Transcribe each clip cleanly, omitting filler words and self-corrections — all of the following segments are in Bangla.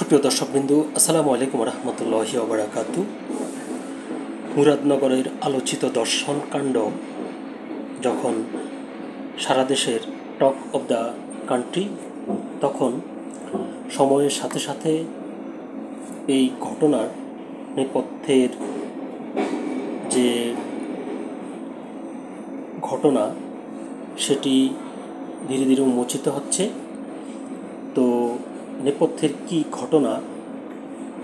সুপ্রিয় দর্শকবৃন্দু, আসসালামু আলাইকুম রহমতুল্লাহি ওয়া বারাকাতু। মুরাদনগরের আলোচিত দর্শন কাণ্ড যখন সারা দেশের টক অব দ্য কান্ট্রি, তখন সময়ের সাথে সাথে এই ঘটনার নেপথ্যের যে ঘটনা সেটি ধীরে ধীরে উন্মোচিত হচ্ছে। তো নেপথ্যের কি ঘটনা,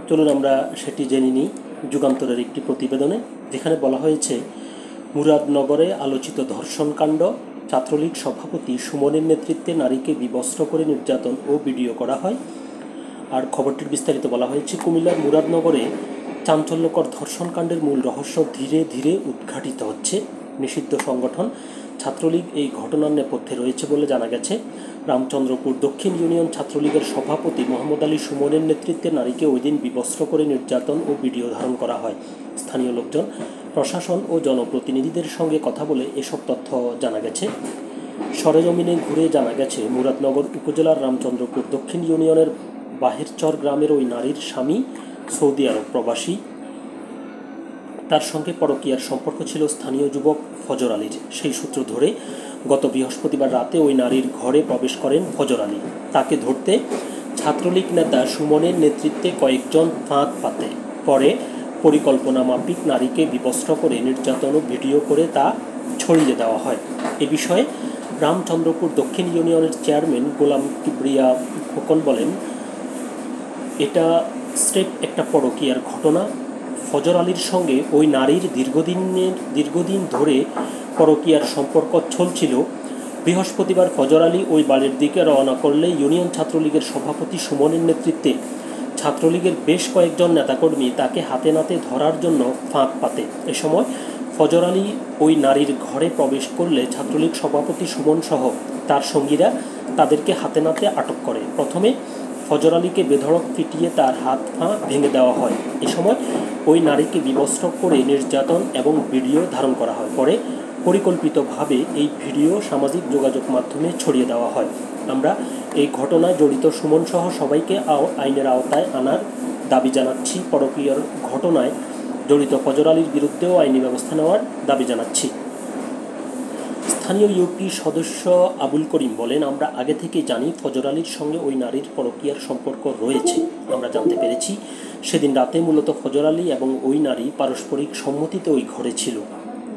চলুন আমরা সেটি জেনে নিই যুগান্তরের একটি প্রতিবেদনে, যেখানে বলা হয়েছে মুরাদনগরে আলোচিত ধর্ষণকাণ্ড, ছাত্রলীগ সভাপতি সুমনের নেতৃত্বে নারীকে বিবস্ত্র করে নির্যাতন ও ভিডিও করা হয়। আর খবরটির বিস্তারিত বলা হয়েছে, কুমিল্লার মুরাদনগরে চাঞ্চল্যকর ধর্ষণকাণ্ডের মূল রহস্য ধীরে ধীরে উদ্ঘাটিত হচ্ছে। নিষিদ্ধ সংগঠন ছাত্রলীগ এই ঘটনার নেপথ্যে রয়েছে বলে জানা গেছে। রামচন্দ্রপুর দক্ষিণ ইউনিয়ন ছাত্রলীগের সভাপতি মোহাম্মদ আলী সুমনের নেতৃত্বে নারীকে ওই দিন বিবস্ত্র করে নির্যাতন ও ভিডিও ধারণ করা হয়। স্থানীয় লোকজন, প্রশাসন ও জনপ্রতিনিধিদের সঙ্গে কথা বলে এসব তথ্য জানা গেছে। সরেজমিনে ঘুরে জানা গেছে, মুরাদনগর উপজেলার রামচন্দ্রপুর দক্ষিণ ইউনিয়নের বাহেরচর গ্রামের ওই নারীর স্বামী সৌদি আরব প্রবাসী। তার সঙ্গে পরকীয়ার সম্পর্ক ছিল স্থানীয় যুবক ফজর আলীর। সেই সূত্র ধরে গত বৃহস্পতিবার রাতে ওই নারীর ঘরে প্রবেশ করেন ফজর আলী। তাকে ধরতে ছাত্রলীগ নেতা সুমনের নেতৃত্বে কয়েকজন ফাঁদ পাতে। পরে পরিকল্পনা মাফিক নারীকে বিবস্ত্র করে নির্যাতন ও ভিডিও করে তা ছড়িয়ে দেওয়া হয়। এ বিষয়ে রামচন্দ্রপুর দক্ষিণ ইউনিয়নের চেয়ারম্যান গোলাম কিবরিয়া খোকন বলেন, এটা স্রেফ একটা পরকীয়ার ঘটনা। ফজর আলীর সঙ্গে ওই নারীর দীর্ঘদিন ধরে পরকীয়ার সম্পর্ক চলছিল। বৃহস্পতিবার ফজর আলী ওই বাড়ির দিকে রওনা করলে ইউনিয়ন ছাত্রলীগের সভাপতি সুমনের নেতৃত্বে ছাত্রলীগের বেশ কয়েকজন নেতাকর্মী তাকে হাতে নাতে ধরার জন্য ফাঁক পাতে। এ সময় ফজর আলী ওই নারীর ঘরে প্রবেশ করলে ছাত্রলীগ সভাপতি সুমন সহ তার সঙ্গীরা তাদেরকে হাতে নাতে আটক করে। প্রথমে ফজর আলীকে বেধড়ক পিটিয়ে তার হাত পা ভেঙে দেওয়া হয়। এ সময় ওই নারীকে বিবস্ত্র করে নির্যাতন এবং ভিডিও ধারণ করা হয়। পরে পরিকল্পিতভাবে এই ভিডিও সামাজিক যোগাযোগ মাধ্যমে ছড়িয়ে দেওয়া হয়। আমরা এই ঘটনায় জড়িত সুমন সহ সবাইকে আইনের আওতায় আনার দাবি জানাচ্ছি। পরকীয়ার ঘটনায় জড়িত ফজর আলীর বিরুদ্ধেও আইনি ব্যবস্থা নেওয়ার দাবি জানাচ্ছি। স্থানীয় ইউপি সদস্য আবুল করিম বলেন, আমরা আগে থেকেই জানি ফজর আলীর সঙ্গে ওই নারীর পরকীয়ার সম্পর্ক রয়েছে। আমরা জানতে পেরেছি সেদিন রাতে মূলত ফজর আলী এবং ওই নারী পারস্পরিক সম্মতিতে ওই ঘরে ছিল,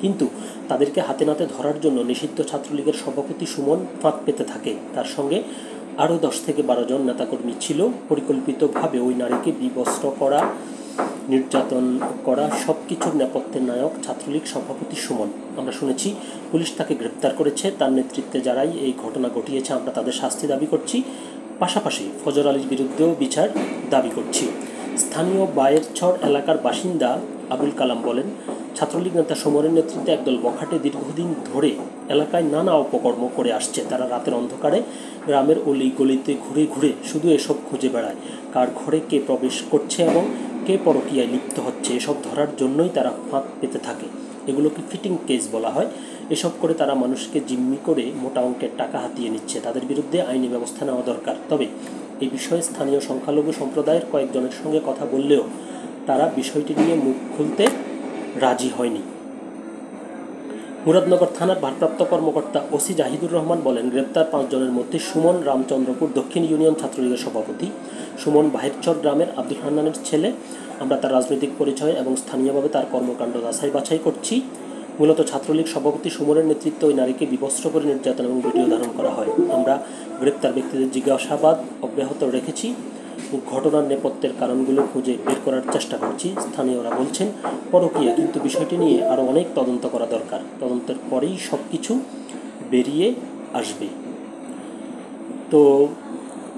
কিন্তু তাদেরকে হাতে নাতে ধরার জন্য নিষিদ্ধ ছাত্রলীগের সভাপতি সুমন ফাঁক পেতে থাকে। তার সঙ্গে আরও 10 থেকে 12 জন নেতাকর্মী ছিল। পরিকল্পিতভাবে ওই নারীকে বিবস্ত্র করা, নির্যাতন করা, সব কিছুর নেপথ্যের নায়ক ছাত্রলীগ সভাপতি সুমন। আমরা শুনেছি পুলিশ তাকে গ্রেপ্তার করেছে। তার নেতৃত্বে যারাই এই ঘটনা ঘটিয়েছে আমরা তাদের শাস্তি দাবি করছি। পাশাপাশি ফজর আলীর বিরুদ্ধেও বিচার দাবি করছি। স্থানীয় বায়েরছড় এলাকার বাসিন্দা আবুল কালাম বলেন, ছাত্রলীগ নেতা সুমনের নেতৃত্বে একদল বখাটে দীর্ঘদিন ধরে এলাকায় নানা অপকর্ম করে আসছে। তারা রাতের অন্ধকারে গ্রামের অলি গলিতে ঘুরে ঘুরে শুধু এসব খুঁজে বেড়ায়, কার ঘরে কে প্রবেশ করছে এবং কে পরকীয়ায় লিপ্ত হচ্ছে। এসব ধরার জন্যই তারা ফাঁক পেতে থাকে। এগুলোকে ফিটিং কেস বলা হয়। এসব করে তারা মানুষকে জিম্মি করে মোটা অঙ্কের টাকা হাতিয়ে নিচ্ছে। তাদের বিরুদ্ধে আইনি ব্যবস্থা নেওয়া দরকার। তবে এই বিষয়ে স্থানীয় সংখ্যালঘু সম্প্রদায়ের কয়েকজনের সঙ্গে কথা বললেও তারা বিষয়টি নিয়ে মুখ খুলতে রাজি হয়নি। মুরাদনগর থানার ভারপ্রাপ্ত কর্মকর্তা ওসি জাহিদুর রহমান বলেন, গ্রেপ্তার 5 জনের মধ্যে সুমন রামচন্দ্রপুর দক্ষিণ ইউনিয়ন ছাত্রলীগের সভাপতি। সুমন বাহেরচর গ্রামের আব্দুল হান্নানের ছেলে। আমরা তার রাজনৈতিক পরিচয় এবং স্থানীয়ভাবে তার কর্মকাণ্ড যাচাই বাছাই করছি। মূলত ছাত্রলীগ সভাপতি সুমনের নেতৃত্বে ওই নারীকে বিবস্ত্র করে নির্যাতন এবং ভিডিও ধারণ করা হয়। আমরা গ্রেপ্তার ব্যক্তিদের জিজ্ঞাসাবাদ অব্যাহত রেখেছি। ঘটনার নেপথ্যের কারণগুলো খুঁজে বের করার চেষ্টা করছি। স্থানীয়রা বলছেন পরকীয়া, কিন্তু বিষয়টি নিয়ে আরও অনেক তদন্ত করা দরকার। তদন্তের পরেই সব কিছু বেরিয়ে আসবে। তো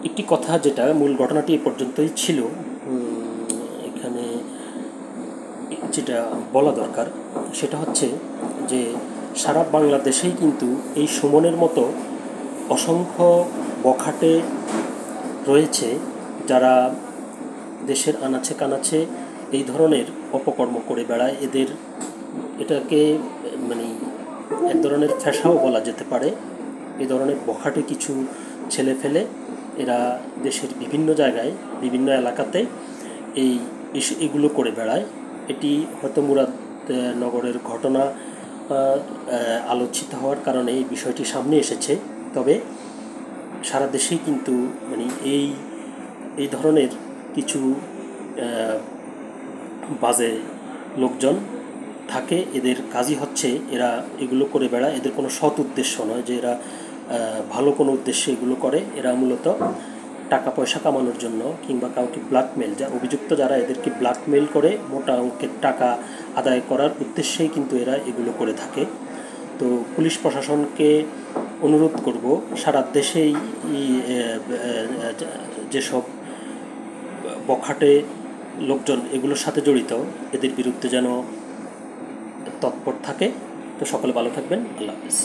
একটি কথা, যেটা মূল ঘটনাটি এ পর্যন্তই ছিল, এখানে যেটা বলা দরকার সেটা হচ্ছে যে সারা বাংলাদেশেই কিন্তু এই সুমনের মতো অসংখ্য বখাটে রয়েছে যারা দেশের আনাচে কানাচে এই ধরনের অপকর্ম করে বেড়ায়। এটাকে এক ধরনের ফ্যাশাও বলা যেতে পারে। এই ধরনের বখাটে কিছু ছেলে ফেলে এরা দেশের বিভিন্ন জায়গায় বিভিন্ন এলাকাতে এগুলো করে বেড়ায়। এটি হয়তো মুরাদনগরের ঘটনা আলোচিত হওয়ার কারণে এই বিষয়টি সামনে এসেছে। তবে সারা দেশেই কিন্তু মানে এই ধরনের কিছু বাজে লোকজন থাকে। এদের কাজই হচ্ছে এরা এগুলো করে বেড়ায়। এদের কোনো সৎ উদ্দেশ্য নয় যে এরা ভালো কোনো উদ্দেশ্যে এগুলো করে। এরা মূলত টাকা পয়সা কামানোর জন্য কিংবা কাউকে ব্ল্যাকমেল, অভিযুক্ত যারা, এদেরকে ব্ল্যাকমেল করে মোটা অঙ্কের টাকা আদায় করার উদ্দেশ্যেই কিন্তু এরা এগুলো করে থাকে। তো পুলিশ প্রশাসনকে অনুরোধ করব, সারা দেশেই যেসব বখাটে লোকজন এগুলোর সাথে জড়িত এদের বিরুদ্ধে যেন তৎপর থাকে। তো সকলে ভালো থাকবেন। আল্লাহ হাফেজ।